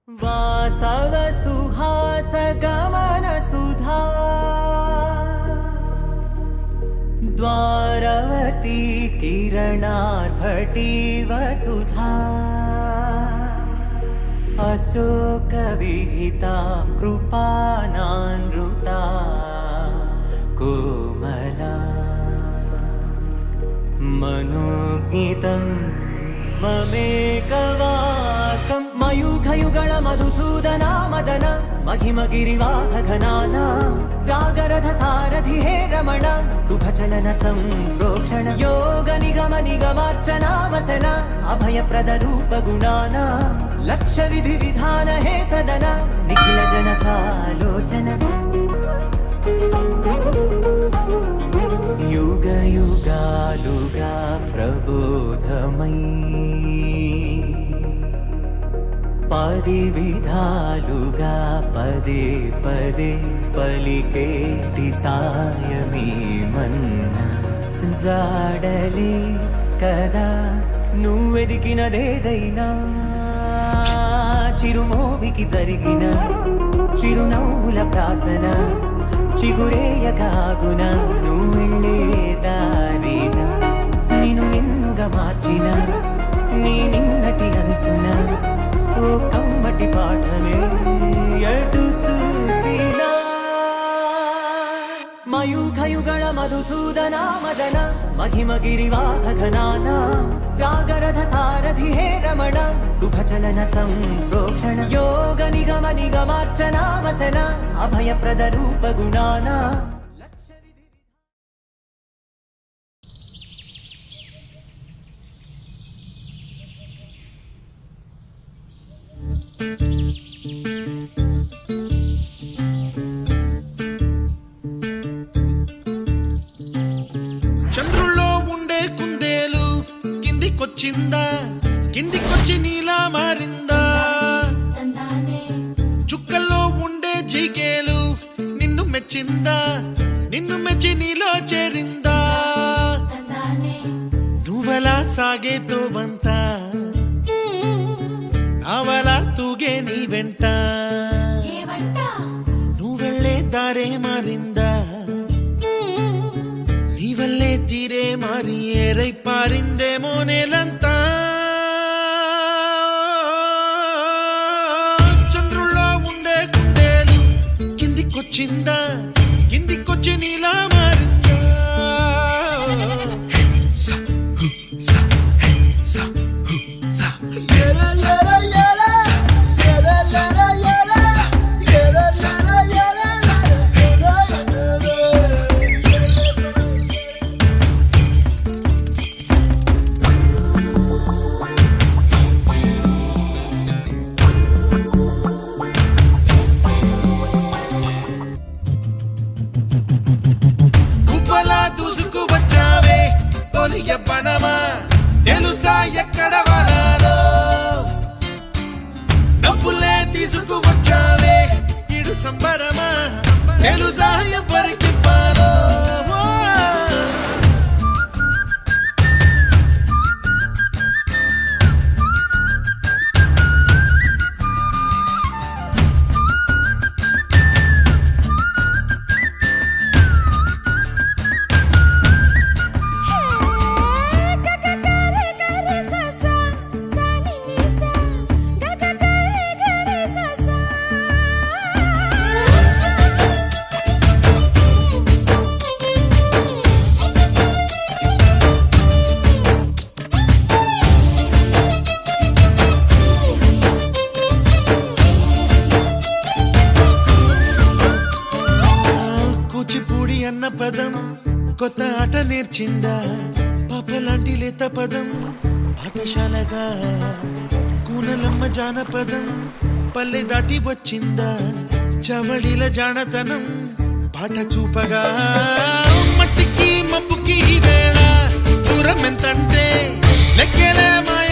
वासव सुहास गमन सुधा द्वारवती किरणार्भटी वसुधा अशोक विहिता कृपानानृता कोमला मनोज्ञितं ममेकवाकं मयूखयुगल मधुसूदना मदन महिमगिरिवाहघनाना रागरथ सारथि हे रमण शुभचलन संप्रोक्षण योग निगम निगमार्चना वसन अभयप्रद रूप गुणाना लक्ष्य विधि विधान हे सदन निखिल जन सालोचन युग युगालुगा प्रबोधमयी पदि विधालुगा पदे पदे पलिकेटि सायमी मन्ना जाडले कदा నువ్వెదికినదేదైనా చిరుమోవికి జరిగిన చిరునవ్వుల ప్రాసన చిగురేయకాగున నువ్వెళ్ళే దారిన నిన్ను నిన్నుగా మార్చిన నీ నిన్నటి హంసున ఓ కమ్మటి పాఠమే ఎటు చూసినా మయూఖయుగళ మధుసూదన మదన महिमगिरिवाहघनाना रागरथ सारथि हे रमण शुभचलन संप्रोक्षण योग निगम निगमार्चना वसन अभयप्रद रूप गुणाना చిందా కిందికొచ్చి నీలా మారిందా చుక్కల్లో ఉండే జీకేలు నిన్ను మెచ్చిందా నిన్ను మెచ్చి నీలో చేరిందా నువ్వలా సాగేతో బంత నావలా తూగే నీ వెంట నువ్వెళ్ళే దారే మారిందా నీవల్లే తీరే మారి ఏరై పారిందేమో నేలంతా చంద్రుల్లో ఉండే కుందేలు కిందికొచ్చిందా కిందికొచ్చి నీలా మారిందా పనమా తెలుసా ఎక్కడ వరాలో డబ్బులే తీసుకువచ్చావే ఇడు సంబరమా తెలుసా ఎవరికి పాలో అన్న పదం కొత్త ఆట నేర్చిందా పాపలాంటి లేత పదం పాఠశాలగా కూనలమ్మ జానపదం పల్లె దాటి వచ్చిందా చవళిల జానతనం పాట చూపగా మట్టికి మబ్బుకి వేళ దూరం ఎంతంటే లెక్కలే మాయ